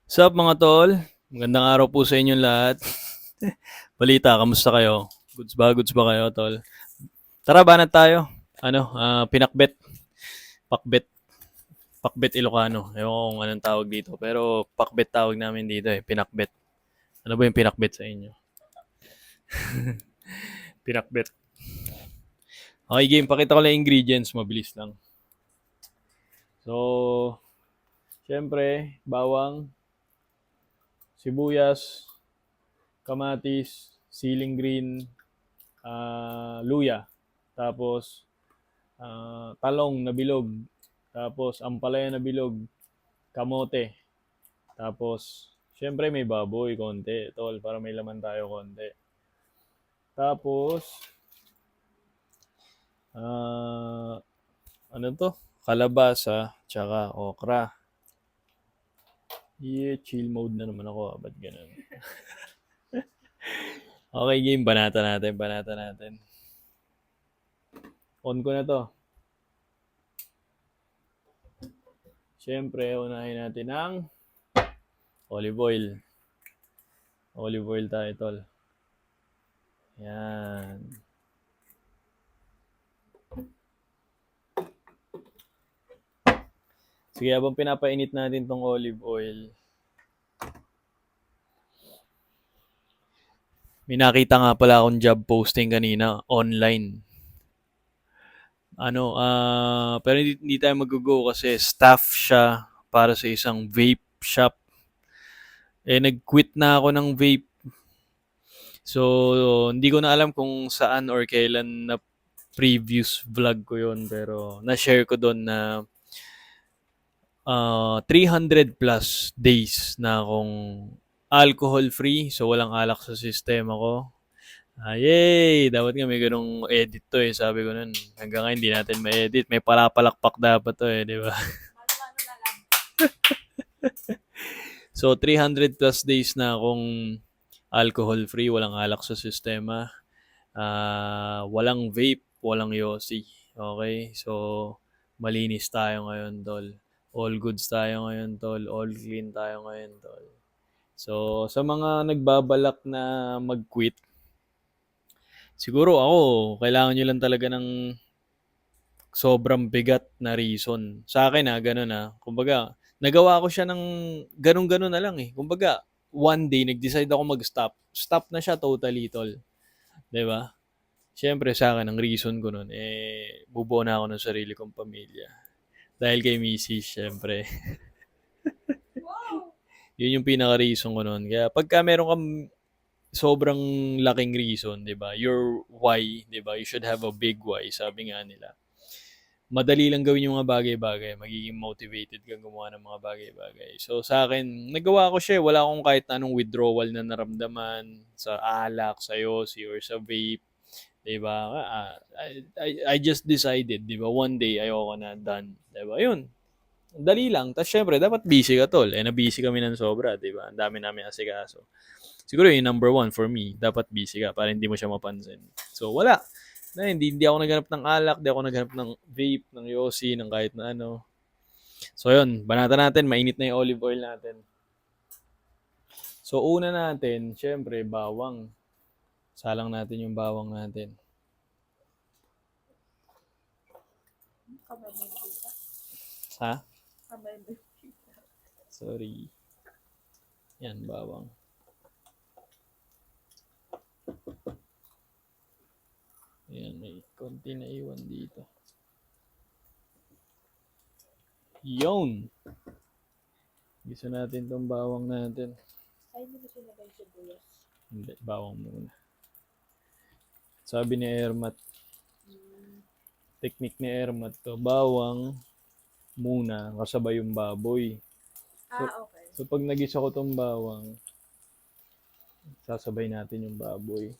Sup mga tol? Magandang araw po sa inyong lahat. Balita, kamusta kayo? Goods ba kayo, tol? Tara, banat tayo. Pinakbet. Pakbet. Pakbet Ilocano. Ewan ko kung anong tawag dito. Pero pakbet tawag namin dito eh. Pinakbet. Ano ba yung pinakbet sa inyo? Pinakbet. Okay, game. Pakita ko lang yung ingredients. Mabilis lang. So, syempre, bawang, sibuyas, kamatis, siling green, luya. Tapos, talong na bilog, tapos ampalaya na bilog, kamote, tapos syempre may baboy konti, tol, para may laman tayo konti. Tapos, ah, ano to? Kalabasa, tsaka okra. Yeah, chill mode na naman ako. Ba't ganun? Okay, game. Banata natin. On ko na to. Siyempre, unahin natin ang olive oil. Olive oil tayo, tol. Yan. Sige, habang pinapainit natin tong olive oil, may nakita nga pala akong job posting kanina online. Pero hindi tayo mag-go kasi staff siya para sa isang vape shop. Nag-quit na ako ng vape. So, hindi ko na alam kung saan or kailan na previous vlog ko yon, pero na-share ko doon na 300 plus days na akong alcohol-free. So, walang alak sa sistema ko. Yay! Dapat nga may ganung edit to eh. Sabi ko nun, hanggang ngayon hindi natin ma-edit. May palapalakpak dapat to eh, di ba? So, 300 plus days na akong alcohol-free, walang alak sa sistema. Walang vape, walang yosi. Okay? So, malinis tayo ngayon, tol. All goods tayo ngayon, tol. All clean tayo ngayon, tol. So, sa mga nagbabalak na mag-quit, siguro ako, kailangan nyo lang talaga ng sobrang bigat na reason. Sa akin ganun Kumbaga, nagawa ko siya ng ganun-ganun na lang eh. Kumbaga, one day, nag-decide ako mag-stop. Stop na siya totally, tol. 'Di ba? Siyempre sa akin, ang reason ko nun, bubuo na ako ng sarili kong pamilya. Dahil kay Mrs. Siyempre. Yun yung pinaka-reason ko nun. Kaya pagka meron kang sobrang laking reason, 'di ba? Your why, 'di ba? You should have a big why, sabi nga nila. Madali lang gawin yung mga bagay-bagay, magiging motivated kang gumawa ng mga bagay-bagay. So sa akin, nagawa ko siya, wala akong kahit anong withdrawal na naramdaman sa alak, sa yosi, or sa vape, 'di ba? I just decided, 'di ba? One day ayoko na, done, 'di ba? Yun. Dali lang. Tapos syempre, dapat busy ka tol. Na-busy kami ng sobra, 'di ba? Ang dami namin asikaso. Siguro yung number one for me, dapat busy ka para hindi mo siya mapansin. So wala. Hindi ako naghanap ng alak, hindi ako naghanap ng vape, ng yosi, ng kahit na ano. So yun, banata natin, mainit na yung olive oil natin. So una natin, syempre, bawang. Salang natin yung bawang natin. Ha? Sorry. Yan, bawang. Ayan, may konti na iwan dito. Yun! Gisa natin tong bawang natin. Ay, hindi ko sinabay sibuyas. Hindi, bawang muna. Sabi ni Ermat, technique ni Ermat to, bawang muna, kasabay yung baboy. So, Okay. so pag nagisa ko tong bawang, sasabay natin yung baboy.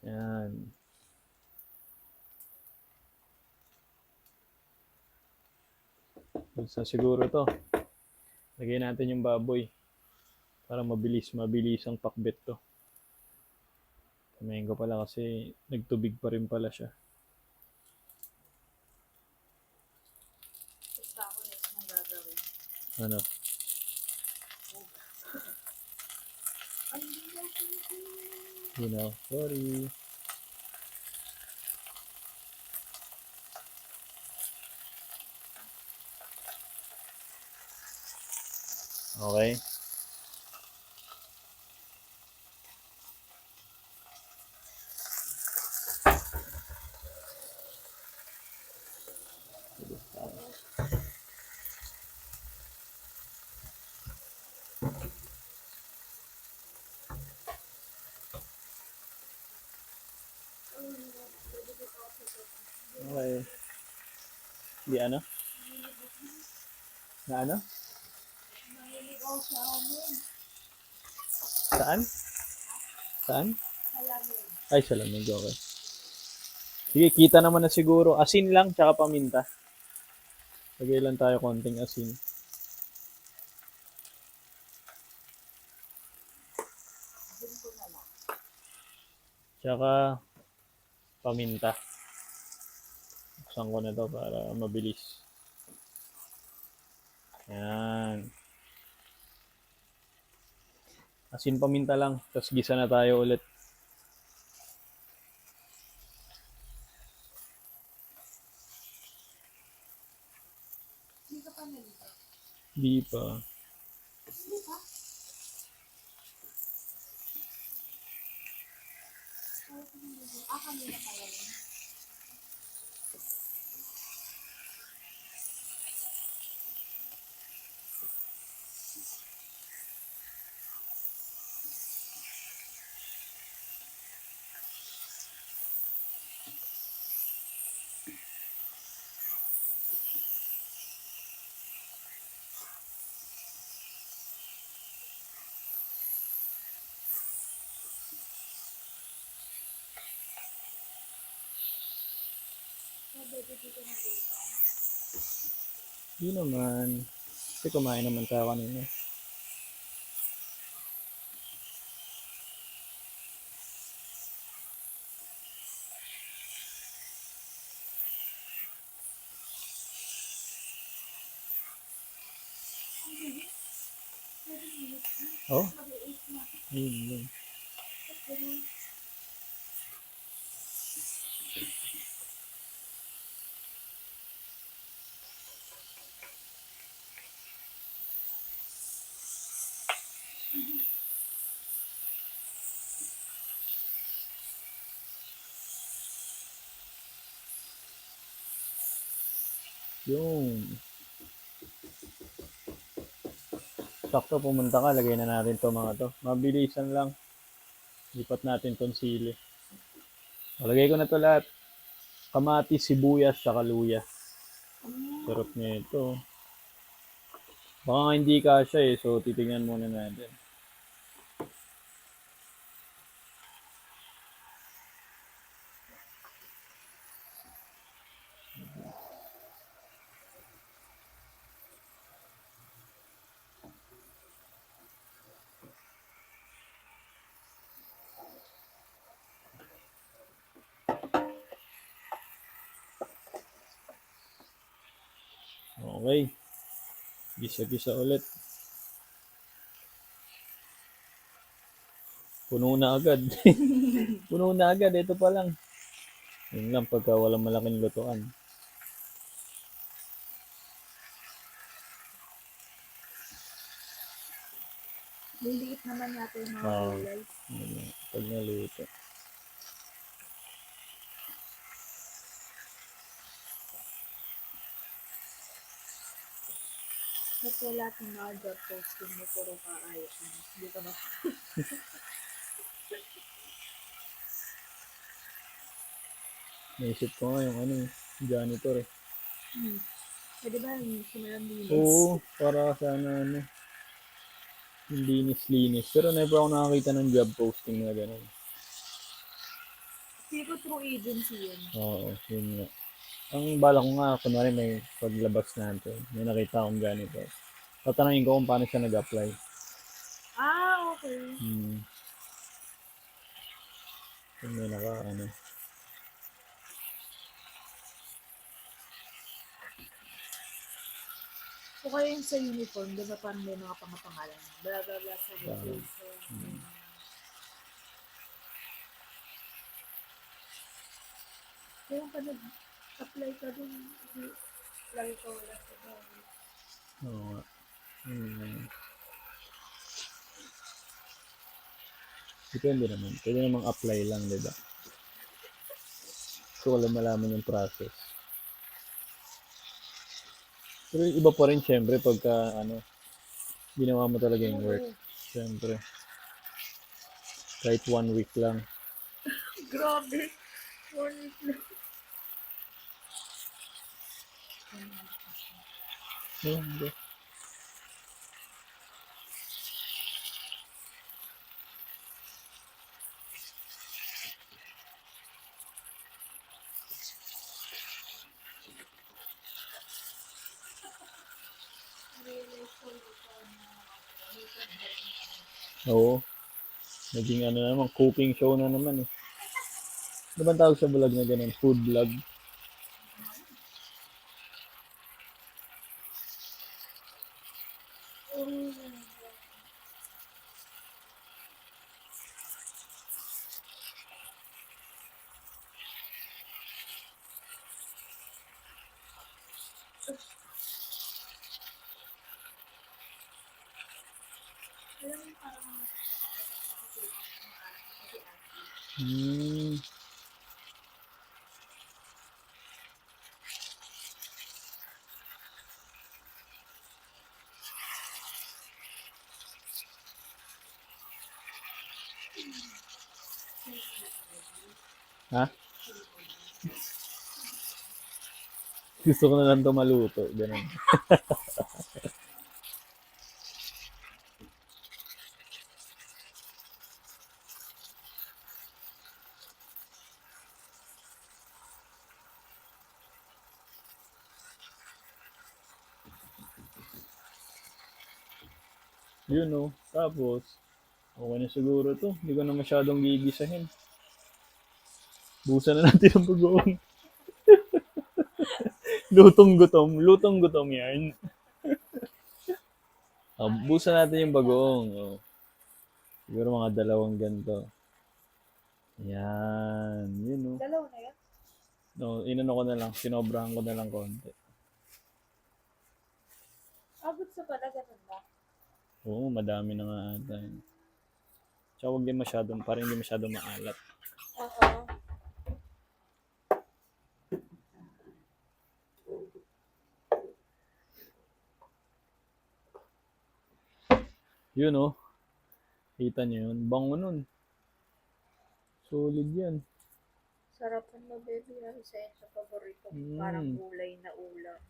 Yan. Basta siguro to. Lagay natin yung baboy para mabilis ang pakbet to. Kamayin ko pala kasi nagtubig pa rin pala siya. Ano? You know, sorry. Okay. Okay. Di ano? Na ano? Nangingigaw sa amin. Saan? Saan? Salamin. Ay, salamig. Okay. Sige, kita naman na siguro. Asin lang, tsaka paminta. Lagay lang tayo konting asin. Tsaka paminta. Buksan ko na to para mabilis. Yan. Asin paminta lang. Tapos gisa na tayo ulit. Hindi ka pa nalito. Di pa. Hindi pa? Kanina pala yun. Di naman. Kasi kumain naman tayo kanina. Oh? Ayun lang. Yung sakto pumunta ka, lagay na natin to mga to. Mabilisan lang. Lipat natin tong sili. Lagay ko na to lahat. Kamatis, sibuyas, saka luya. Sarap nito. Baka nga hindi kasya eh, so titingnan muna natin. Okay. Gisa-gisa ulit. Puno na agad. Puno na agad. Ito pa lang. Yun lang pagka walang malaking lutuan. Liliit naman natin yung mga Oo. gulay. Pag naluto. Ba't wala kang mga job posting mo puro kaayos? Hindi ka ba? Naisip ko nga yung ano, janitor eh. Pwede ba yung simulang linis? Oo, para sana ano, yung linis-linis. Pero never ako nakakita ng job posting na gano'n. Hindi ko through agency yun. Oo, yun nga. Ang bala ko nga, kunwari may paglabas natin, may nakita akong ganito. Tatanungin ko kung paano siya nag-apply. Okay. Kung may ano. O kaya yung sa uniform, di ba parang may mga pangapangalan. Bla bla bla sa Parang, replacement. Kaya ka nag-apply ka dun, lagi ka wala sa bahay. oo nga. Depende naman. Pwede namang apply lang, di ba? So, wala malaman yung process. Pero iba pa rin, syempre, pagka, ginawa mo talaga yung work. Syempre. Kahit 1 week lang. Grabe. Morning lang. Hindi. Oo. Naging naman, cooking show na naman eh. Ano bang tawag sa vlog na ganun? Food vlog? Hmm. Ha? Gusto ko na lang ito maluto. Ganun. Yun oh. Tapos, okay na siguro to. Hindi ko na masyadong gigisahin. Busan na natin ang bagoong. Lutong gutom. Lutong gutom yan. Busan natin yung bagoong. Oh. Siguro mga 2 ganito. Yan. Yun oh. Dalaw na yan? No, inano ko na lang. Sinobrahan ko na lang konti. Abot sa pala, ganun ba? Oo, madami na nga ata. Tsaka huwag din masyadong, parang hindi masyadong maalat. Oo. Yun oh. Kita niyo yun. Bango nun. Solid yan. Sarapan mo, baby. Isa yun sa paborito. Parang gulay na ulam.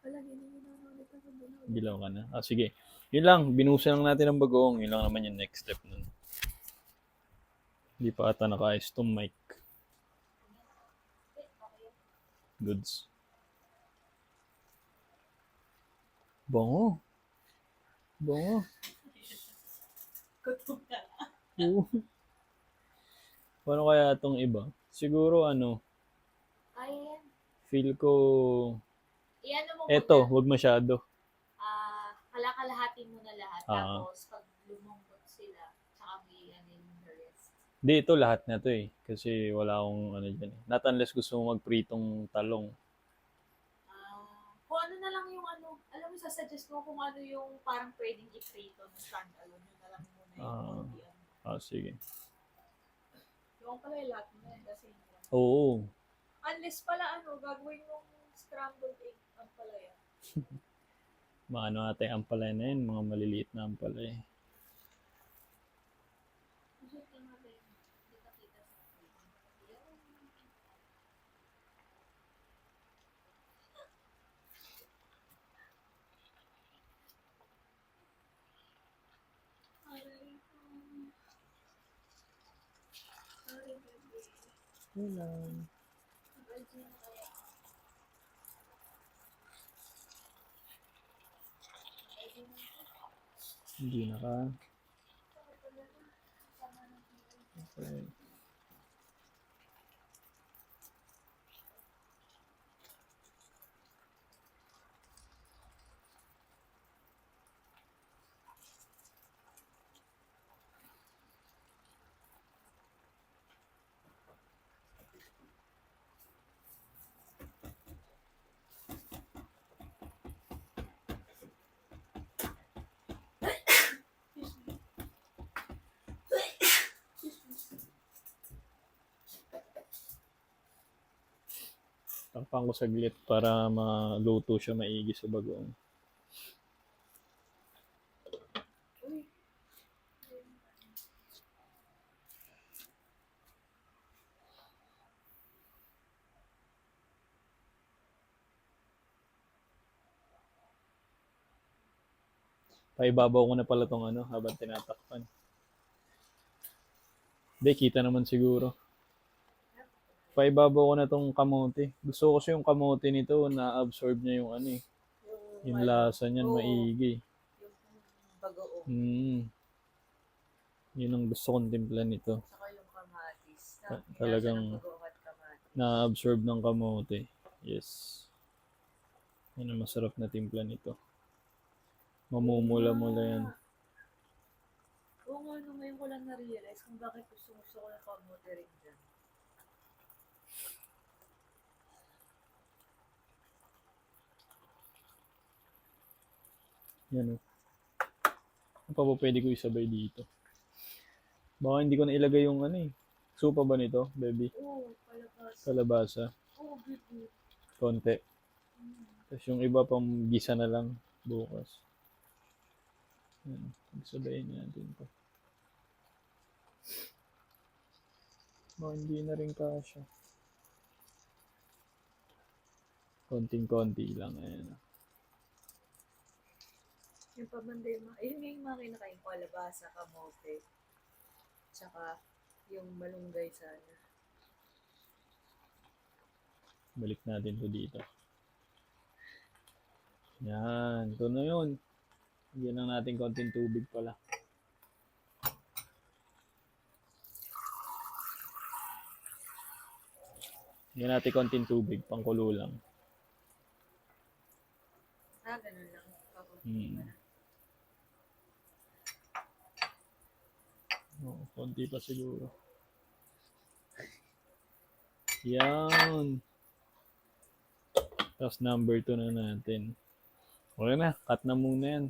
Wala, hindi na ulit ako doon. Bilaw ka na. Sige. Yun lang. Binusan lang natin ang bagoong. Yun lang naman yung next step nun. Hindi pa ata naka-ayos tong mic. Goods. Bango. Bango. Kutok na. Oo. Paano kaya itong iba? Siguro Ayan. feel ko, Iyan mo eto, wag masyado. Kalakalahatin mo na lahat. Tapos, pag lumambot sila, tsaka may yung the rest. Hindi, ito lahat na to eh. Kasi wala akong dyan eh. Not unless gusto mo magpritong talong. Kung ano na lang yung alam mo, sasuggest mo kung ano yung parang pwedeng i-prito na stand-alone. Yun na lang muna yung Sige. yung pala yung lahat mo kasi Oo. unless pala gagawin mong scrambled egg ang palaya. Maano ate ampalay na yun, mga maliliit na ampalay. Hello. Hindi na ka. Okay. Takpan ko saglit para maluto siya maigi sa bagoong. Uy, Paibabaw ko na pala tong ano habang tinatakpan. Hindi, kita naman siguro. Paibabaw ko na tong kamote. Gusto ko kasi yung kamote nito na-absorb niya yung ano eh. Yung lasa niyan oo, maigi. yung bagoong. Yun ang gusto kong timpla nito. Saka yung kamatis. Talagang Bagoong at kamatis. na-absorb ng kamote. Yes. Yan ang masarap na timpla nito. Mamumula-mula yan. Oo nga, no, ngayon ko lang na-realize kung bakit gusto ko ng kamote rin dyan. Yan o. Ano pa ba pwede ko isabay dito? Baka hindi ko na ilagay yung ano eh. Supa ba nito, baby? Oo, palabas. Kalabasa. Oo, good. Konti. Tapos yung iba pang gisa na lang bukas. Yan. Sabayin natin to. Baka hindi na rin kasha. Konting-konti lang. Ayan. Yung pamanday, ayun nga yung mga kinakain ko, alabasa, kamote, tsaka yung malunggay sana. Balik natin to dito. Yan. Ito na yun. Bigyan lang natin konting tubig pala. Bigyan natin konting tubig. Pangkulo lang. Ganun lang. Konti pa siguro. Yan. Tapos number 2 na natin. Okay na. Cut na muna yan.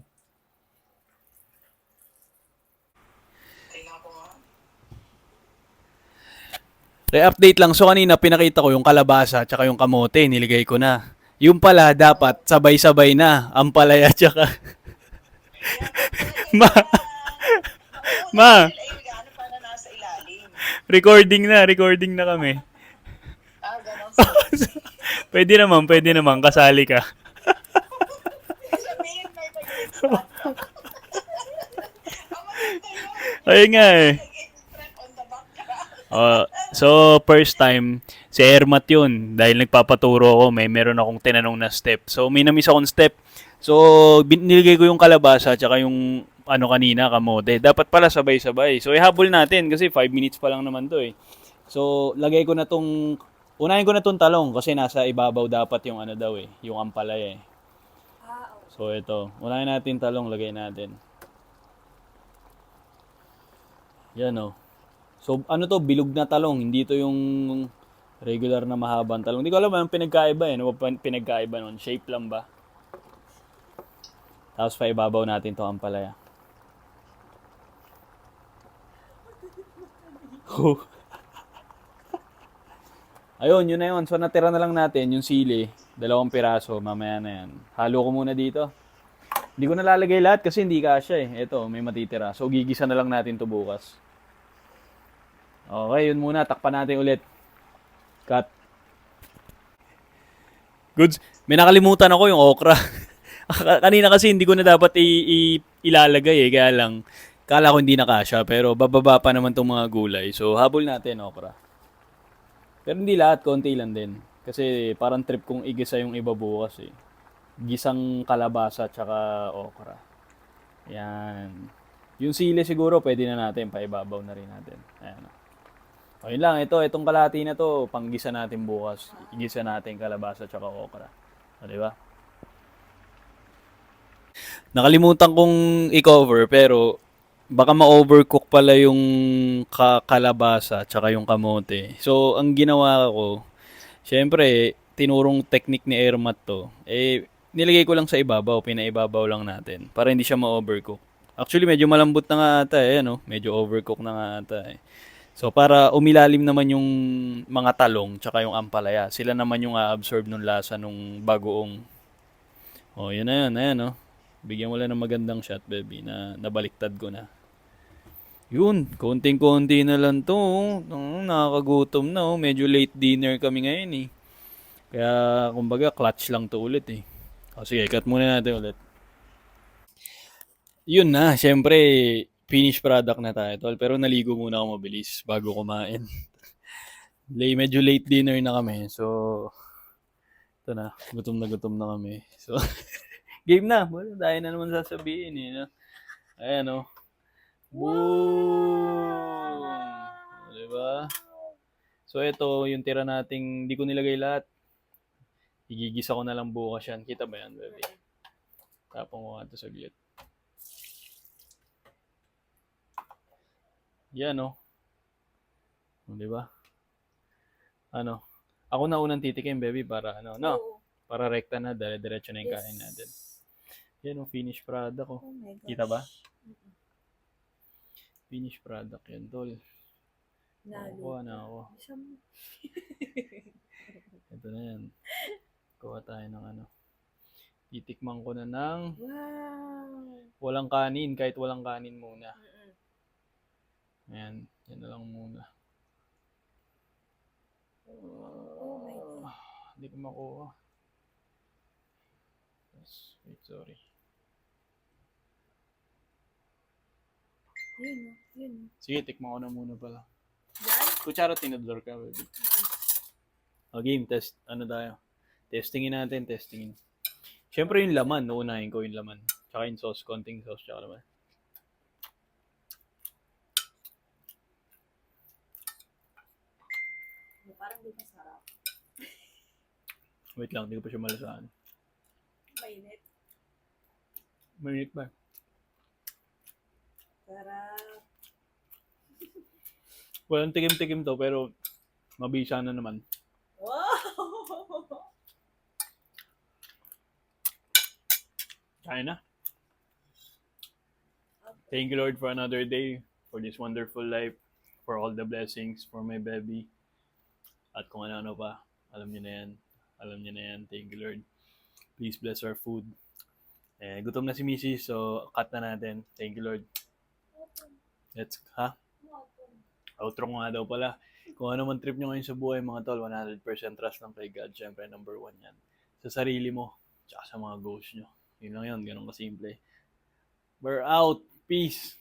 Re-update lang. So kanina pinakita ko yung kalabasa at yung kamote. Niligay ko na. Yung pala dapat sabay-sabay na. Ampalaya at saka... Ma! Recording na kami. Pwede naman, kasali ka. Ayun nga eh. So, first time, si Ermat yun. Dahil nagpapaturo ako, meron akong tinanong na step. So, may na-miss akong step. So, nilagay ko yung kalabasa at yung kanina, kamote. Dapat pala sabay-sabay. So, ihabol natin kasi 5 minutes pa lang naman to eh. So, unahin ko na tong talong kasi nasa ibabaw dapat yung daw eh, yung ampalaya eh. Okay. So, ito. Unahin natin talong, lagay natin. Yan o. So, to, bilog na talong. Hindi to yung regular na mahabang talong. Hindi ko alam anong pinagkaiba eh. Ano ba pinagkaiba nun? Shape lang ba? Tapos pa ibabaw natin to ampalaya. Ayun, yun na yun. So, natira na lang natin yung sili. 2 piraso. Mamaya na yan. Halo ko muna dito. Hindi ko nalalagay lahat kasi hindi kasya eh. Ito, may matitira. So, gigisa na lang natin to bukas. Okay, yun muna. Takpan natin ulit. Cut. Goods. May nakalimutan ako yung okra. Kanina kasi hindi ko na dapat ilalagay eh. Kaya lang, kala ko hindi na kasya. Pero bababa pa naman tong mga gulay. So, habol natin okra. Pero hindi lahat. Konti lang din. Kasi parang trip kong igisa yung iba bukas eh. Gisang kalabasa tsaka okra. Yan. Yung sili siguro pwede na natin. Paibabaw na rin natin. Ayan. Ayun lang, itong kalahati na to, panggisa natin bukas. Igisa natin kalabasa tsaka okra. O, di ba? Nakalimutan kong i-cover pero baka ma-overcook pala yung kalabasa tsaka yung kamote. So, ang ginawa ko, syempre, tinurong technique ni Ermat to. Nilagay ko lang sa ibabaw, pinaibabaw lang natin para hindi siya ma-overcook. Actually, medyo malambot na nga ata eh, ano? Medyo overcook na nga ata eh. So, para umilalim naman yung mga talong tsaka yung ampalaya, sila naman yung a-absorb nung lasa nung bagoong. Oh, yun na yun, ayan, oh. Bigyan mo lang ng magandang shot, baby, na nabaliktad ko na. Yun, konting-konti na lang to. Oh. Nakakagutom na, oh. Medyo late dinner kami ngayon, eh. Kaya, kumbaga, clutch lang to ulit, eh. O, sige, cut muna natin ulit. Yun na, syempre, finished product na tayo, tol. Pero naligo muna ako mabilis bago kumain. Medyo late dinner na kami. So, ito na gutom na kami. So, game na. Wala, dahil na naman sasabihin eh. No? Ayan o. Boom! Diba? So, ito yung tira nating, hindi ko nilagay lahat. Igigisa ko na lang bukas yan. Kita ba yan, baby? Tapong ko nga ito saglit. Yan o. Diba? Ano? Ako na unang titikim, baby, para ano, no? Oo. Para rekta na, dire-diretso na yung kain natin. Yan o, finished product ko. Oh my gosh. Kita ba? Finished product yan, tol. Nakuha na ako. Ito na yan. Kuha tayo ng ano. Titikman ko na ng Wow. walang kanin, kahit walang kanin muna. Ayan, yan na lang muna. Oh my God. Hindi ko makuha. Wait, sorry. Yun. Sige, tikman ko na muna pala. Yan? Kutsara tinador ka, baby. O, game, test. Ano tayo? Testingin natin, testingin. Siyempre yung laman, uunahin ko yung laman. Tsaka yung sauce, konting sauce, tsaka laman. Parang di masarap. Wait lang, hindi ko pa siya malasaan. Mainit. Mainit ba? Sarap. Walang tikim-tikim to, pero mabisa na naman. Wow! Kaya na. Thank you, Lord, for another day, for this wonderful life, for all the blessings, for my baby. At kung ano-ano pa, alam niyo na yan. Alam niyo na yan. Thank you, Lord. Please bless our food. Gutom na si Mrs. So cut na natin. Thank you, Lord. Outro nga daw pala. Kung ano man trip nyo ngayon sa buhay, mga tol, 100% trust lang kay God. Siyempre, number one yan. Sa sarili mo, tsaka sa mga goals nyo. Yun lang yun, ganun kasimple. We're out. Peace.